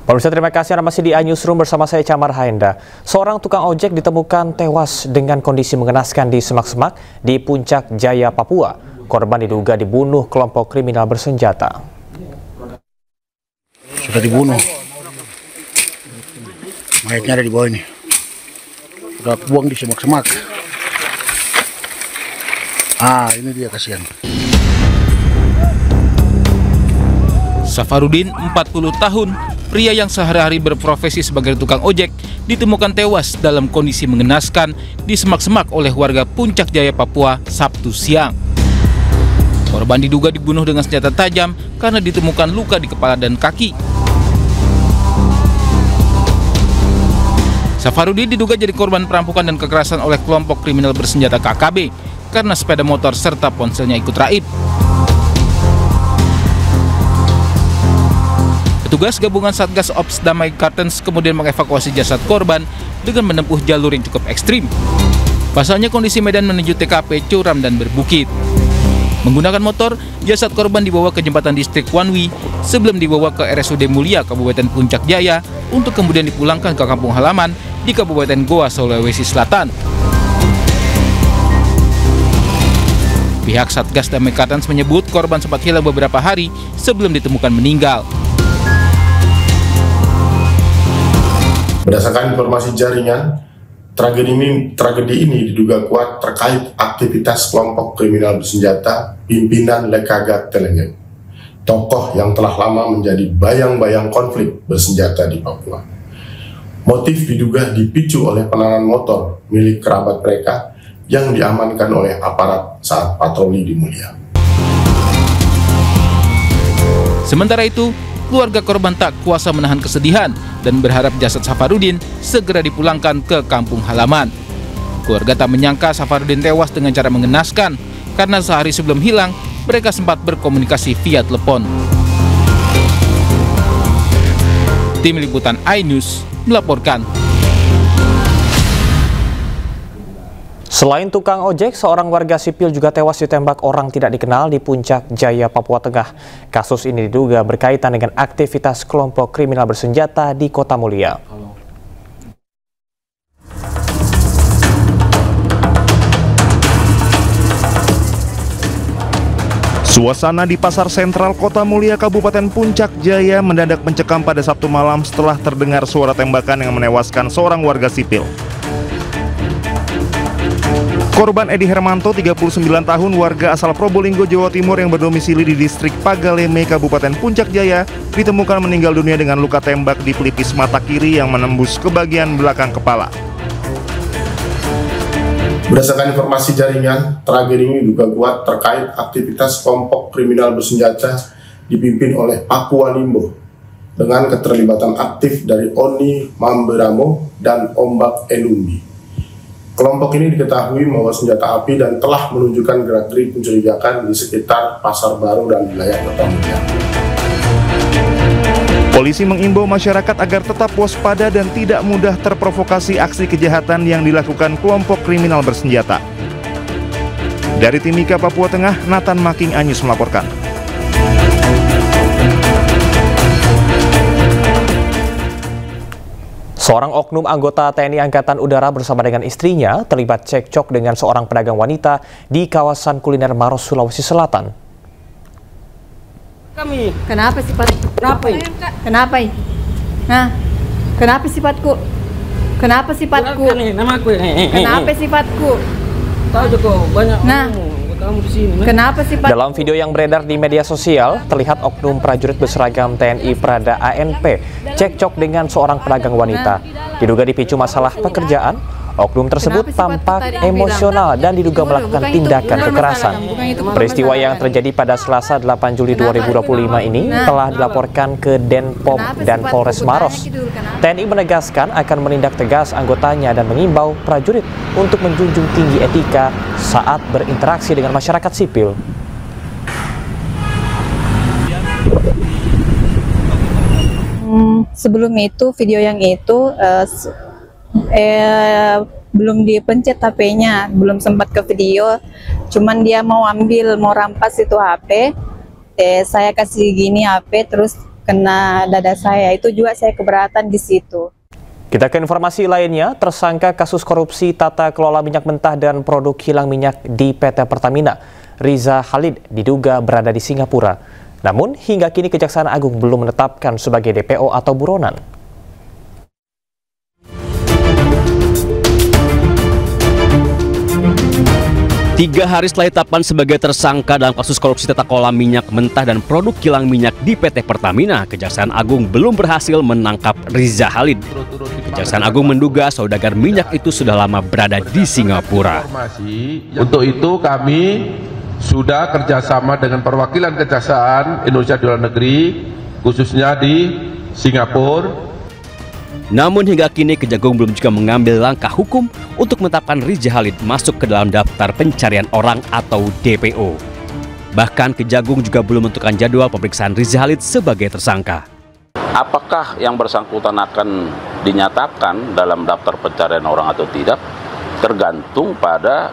Pemirsa, terima kasih Anda masih di iNewsroom bersama saya Camar Haenda. Seorang tukang ojek ditemukan tewas dengan kondisi mengenaskan di semak-semak di Puncak Jaya, Papua. Korban diduga dibunuh kelompok kriminal bersenjata. Sudah dibunuh. Mayatnya ada di bawah ini. Sudah buang di semak-semak. Ini dia, kasihan. Safarudin, 40 tahun, pria yang sehari-hari berprofesi sebagai tukang ojek, ditemukan tewas dalam kondisi mengenaskan di semak-semak oleh warga Puncak Jaya, Papua, Sabtu siang. Korban diduga dibunuh dengan senjata tajam karena ditemukan luka di kepala dan kaki. Safarudin diduga jadi korban perampokan dan kekerasan oleh kelompok kriminal bersenjata KKB karena sepeda motor serta ponselnya ikut raib. Petugas gabungan Satgas Ops Damai Kartens kemudian mengevakuasi jasad korban dengan menempuh jalur yang cukup ekstrim. Pasalnya kondisi medan menuju TKP curam dan berbukit. Menggunakan motor, jasad korban dibawa ke jembatan distrik Wanwi sebelum dibawa ke RSUD Mulia Kabupaten Puncak Jaya untuk kemudian dipulangkan ke kampung halaman di Kabupaten Goa, Sulawesi Selatan. Pihak Satgas Damai Kartens menyebut korban sempat hilang beberapa hari sebelum ditemukan meninggal. Berdasarkan informasi jaringan, tragedi ini diduga kuat terkait aktivitas kelompok kriminal bersenjata pimpinan Lekagat Telengeng, tokoh yang telah lama menjadi bayang-bayang konflik bersenjata di Papua. Motif diduga dipicu oleh penanganan motor milik kerabat mereka yang diamankan oleh aparat saat patroli di Mulia. Sementara itu, keluarga korban tak kuasa menahan kesedihan dan berharap jasad Safarudin segera dipulangkan ke kampung halaman. Keluarga tak menyangka Safarudin tewas dengan cara mengenaskan karena sehari sebelum hilang mereka sempat berkomunikasi via telepon. Tim Liputan iNews melaporkan. Selain tukang ojek, seorang warga sipil juga tewas ditembak orang tidak dikenal di Puncak Jaya, Papua Tengah. Kasus ini diduga berkaitan dengan aktivitas kelompok kriminal bersenjata di Kota Mulia. Suasana di Pasar Sentral Kota Mulia, Kabupaten Puncak Jaya mendadak mencekam pada Sabtu malam setelah terdengar suara tembakan yang menewaskan seorang warga sipil. Korban Edi Hermanto, 39 tahun, warga asal Probolinggo, Jawa Timur yang berdomisili di distrik Pagaleme, Kabupaten Puncak Jaya, ditemukan meninggal dunia dengan luka tembak di pelipis mata kiri yang menembus ke bagian belakang kepala. Berdasarkan informasi jaringan, tragedi ini diduga kuat terkait aktivitas kelompok kriminal bersenjata dipimpin oleh Papua Limbo dengan keterlibatan aktif dari Oni Mamberamo dan Ombak Elumbi. Kelompok ini diketahui membawa senjata api dan telah menunjukkan gerak-gerik mencurigakan di sekitar Pasar Baru dan wilayah Kota Mulia. Polisi mengimbau masyarakat agar tetap waspada dan tidak mudah terprovokasi aksi kejahatan yang dilakukan kelompok kriminal bersenjata. Dari Timika, Papua Tengah, Nathan Making iNews melaporkan. Seorang oknum anggota TNI Angkatan Udara bersama dengan istrinya terlibat cekcok dengan seorang pedagang wanita di kawasan kuliner Maros, Sulawesi Selatan. Kenapa sifatku? Kenapa? Nah, kenapa sifatku? Kenapa sifatku? Kenapa sifatku? Tahu juga banyak. Nah, kenapa sifat? Dalam video yang beredar di media sosial, terlihat oknum prajurit berseragam TNI Prada ANP cekcok dengan seorang pedagang wanita. Diduga dipicu masalah pekerjaan, oknum tersebut tampak emosional dan diduga melakukan tindakan kekerasan. Peristiwa yang terjadi pada Selasa 8 Juli 2025 ini telah dilaporkan ke Denpom dan Polres Maros. TNI menegaskan akan menindak tegas anggotanya dan mengimbau prajurit untuk menjunjung tinggi etika saat berinteraksi dengan masyarakat sipil. Sebelum itu, video yang itu belum dipencet HP-nya, belum sempat ke video. Cuman dia mau rampas itu HP. Saya kasih gini HP, terus kena dada saya. Itu juga saya keberatan di situ. Kita ke informasi lainnya, tersangka kasus korupsi tata kelola minyak mentah dan produk kilang minyak di PT Pertamina, Riza Khalid, diduga berada di Singapura. Namun hingga kini Kejaksaan Agung belum menetapkan sebagai DPO atau buronan. Tiga hari setelah ditetapkan sebagai tersangka dalam kasus korupsi tata kelola minyak mentah dan produk kilang minyak di PT Pertamina, Kejaksaan Agung belum berhasil menangkap Riza Khalid. Kejaksaan Agung menduga saudagar minyak itu sudah lama berada di Singapura. Untuk itu kami sudah kerjasama dengan perwakilan Kejaksaan Indonesia di luar negeri, khususnya di Singapura. Namun hingga kini Kejagung belum juga mengambil langkah hukum untuk menetapkan Riza Khalid masuk ke dalam daftar pencarian orang atau DPO. Bahkan Kejagung juga belum menentukan jadwal pemeriksaan Riza Khalid sebagai tersangka. Apakah yang bersangkutan akan dinyatakan dalam daftar pencarian orang atau tidak, tergantung pada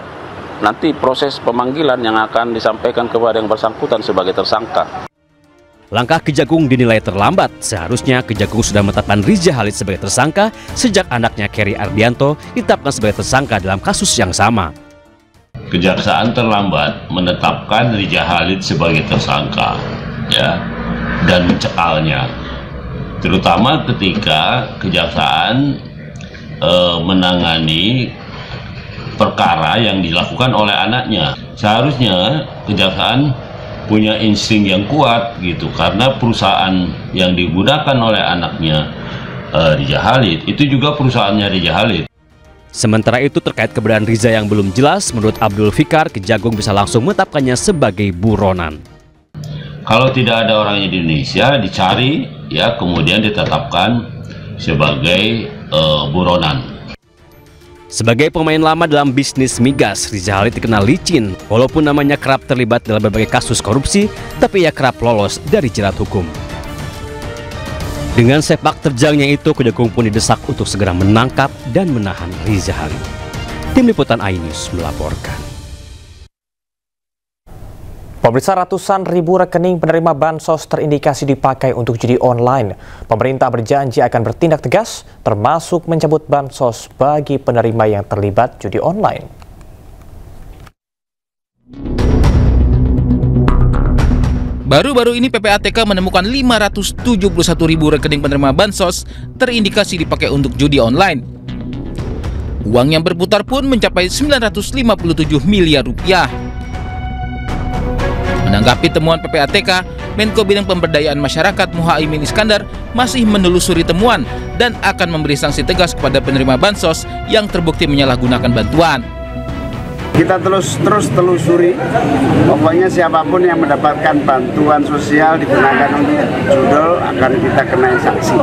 nanti proses pemanggilan yang akan disampaikan kepada yang bersangkutan sebagai tersangka. Langkah Kejagung dinilai terlambat. Seharusnya Kejagung sudah menetapkan Riza Khalid sebagai tersangka sejak anaknya Kerry Ardianto ditetapkan sebagai tersangka dalam kasus yang sama. Kejaksaan terlambat menetapkan Riza Khalid sebagai tersangka, ya, dan mencekalnya. Terutama ketika Kejaksaan menangani perkara yang dilakukan oleh anaknya. Seharusnya Kejaksaan punya insting yang kuat gitu, karena perusahaan yang digunakan oleh anaknya Riza Khalid itu juga perusahaannya Riza Khalid. Sementara itu terkait keberadaan Riza yang belum jelas, menurut Abdul Fikar, Kejagung bisa langsung menetapkannya sebagai buronan. Kalau tidak ada orangnya di Indonesia, dicari ya, kemudian ditetapkan sebagai buronan. Sebagai pemain lama dalam bisnis migas, Riza Khalid dikenal licin. Walaupun namanya kerap terlibat dalam berbagai kasus korupsi, tapi ia kerap lolos dari jerat hukum. Dengan sepak terjangnya itu, Kejagung pun didesak untuk segera menangkap dan menahan Riza Khalid. Tim Liputan iNews melaporkan. Pemirsa, ratusan ribu rekening penerima bansos terindikasi dipakai untuk judi online. Pemerintah berjanji akan bertindak tegas, termasuk mencabut bansos bagi penerima yang terlibat judi online. Baru-baru ini PPATK menemukan 571 ribu rekening penerima bansos terindikasi dipakai untuk judi online. Uang yang berputar pun mencapai 957 miliar rupiah. Menanggapi temuan PPATK, Menko Bidang Pemberdayaan Masyarakat Muhaimin Iskandar masih menelusuri temuan dan akan memberi sanksi tegas kepada penerima bansos yang terbukti menyalahgunakan bantuan. Kita terus telusuri, pokoknya siapapun yang mendapatkan bantuan sosial digunakan untuk judul akan kita kenai sanksi.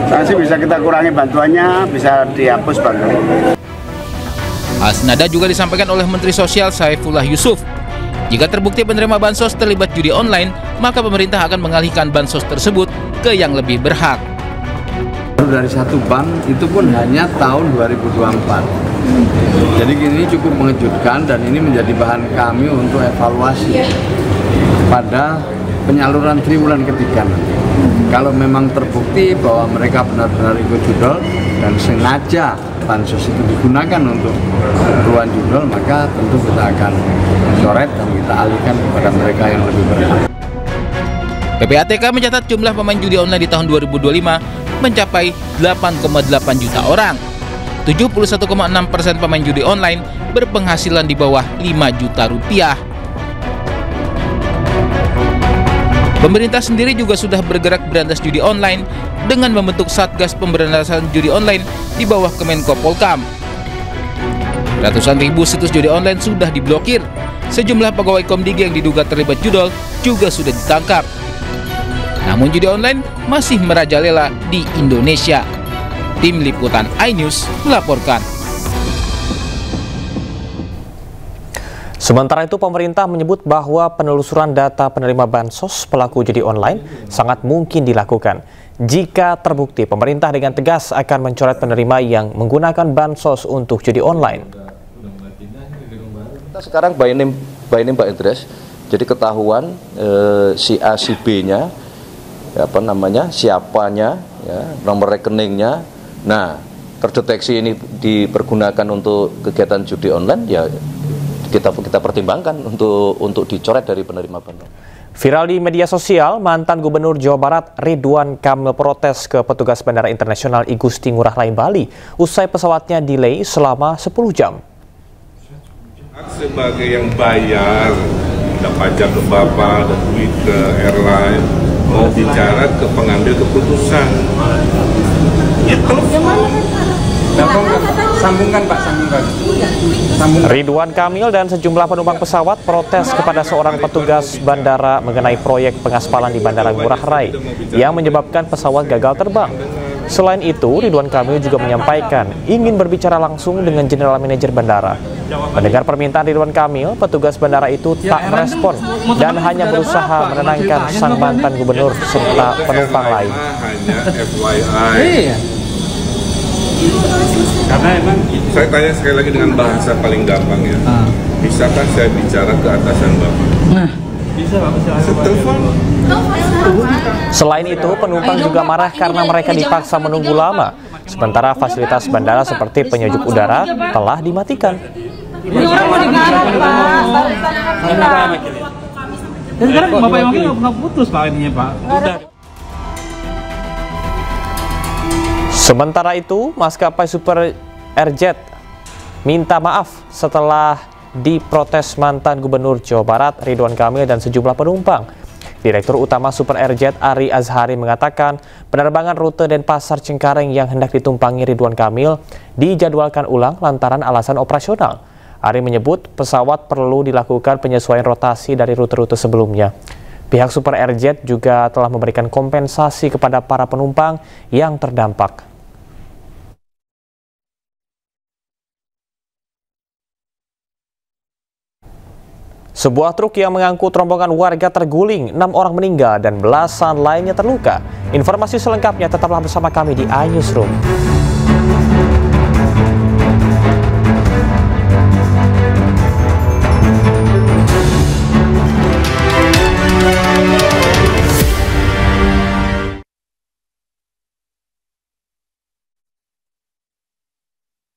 Sanksi bisa kita kurangi bantuannya, bisa dihapus bantuan. Hal senada juga disampaikan oleh Menteri Sosial Saifullah Yusuf. Jika terbukti penerima bansos terlibat judi online, maka pemerintah akan mengalihkan bansos tersebut ke yang lebih berhak. Dari satu bank itu pun hanya tahun 2024. Jadi ini cukup mengejutkan dan ini menjadi bahan kami untuk evaluasi pada penyaluran triwulan ketiga nanti. Kalau memang terbukti bahwa mereka benar-benar ikut judul dan sengaja bansos itu digunakan untuk keperluan judul, maka tentu kita akan coret dan kita alihkan kepada mereka yang lebih berhak. PPATK mencatat jumlah pemain judi online di tahun 2025 mencapai 8,8 juta orang. 71,6% pemain judi online berpenghasilan di bawah 5 juta rupiah. Pemerintah sendiri juga sudah bergerak berantas judi online dengan membentuk Satgas Pemberantasan Judi Online di bawah Kemenko Polkam. Ratusan ribu situs judi online sudah diblokir. Sejumlah pegawai Komdigi yang diduga terlibat judol juga sudah ditangkap. Namun judi online masih merajalela di Indonesia. Tim Liputan iNews melaporkan. Sementara itu, pemerintah menyebut bahwa penelusuran data penerima bansos pelaku judi online sangat mungkin dilakukan. Jika terbukti, pemerintah dengan tegas akan mencoret penerima yang menggunakan bansos untuk judi online. Kita sekarang by name by address, jadi ketahuan si A si B-nya siapanya, ya, nomor rekeningnya. Nah, terdeteksi ini dipergunakan untuk kegiatan judi online, ya kita pertimbangkan untuk dicoret dari penerima bantuan. Viral di media sosial, mantan Gubernur Jawa Barat Ridwan Kamil protes ke petugas Bandara Internasional I Gusti Ngurah Rai Bali usai pesawatnya delay selama 10 jam. Sebagai yang bayar, ada pajak ke Bapak, ada duit ke airline, mau bicara ke pengambil keputusan. Ya, sambungkan Pak, sambungkan. Ridwan Kamil dan sejumlah penumpang pesawat protes kepada seorang petugas bandara mengenai proyek pengaspalan di Bandara Ngurah Rai yang menyebabkan pesawat gagal terbang. Selain itu, Ridwan Kamil juga menyampaikan ingin berbicara langsung dengan General Manager Bandara. Mendengar permintaan Ridwan Kamil, petugas bandara itu tak merespon dan hanya berusaha menenangkan sang mantan gubernur serta penumpang lain. Hanya FYI. Karena emang saya tanya sekali lagi dengan bahasa paling gampang ya. Bisakah saya bicara ke atasan Bapak? Nah, bisa Pak, telepon. Selain itu, penumpang juga marah karena mereka dipaksa menunggu lama. Sementara fasilitas bandara seperti penyejuk udara telah dimatikan. Dan sekarang Bapak yang nggak putus Pak ininya Pak. Sementara itu, maskapai Super Airjet minta maaf setelah diprotes mantan Gubernur Jawa Barat Ridwan Kamil dan sejumlah penumpang. Direktur Utama Super Airjet Ari Azhari mengatakan penerbangan rute Denpasar Cengkareng yang hendak ditumpangi Ridwan Kamil dijadwalkan ulang lantaran alasan operasional. Ari menyebut pesawat perlu dilakukan penyesuaian rotasi dari rute-rute sebelumnya. Pihak Super Airjet juga telah memberikan kompensasi kepada para penumpang yang terdampak. Sebuah truk yang mengangkut rombongan warga terguling, 6 orang meninggal dan belasan lainnya terluka. Informasi selengkapnya tetaplah bersama kami di iNewsroom.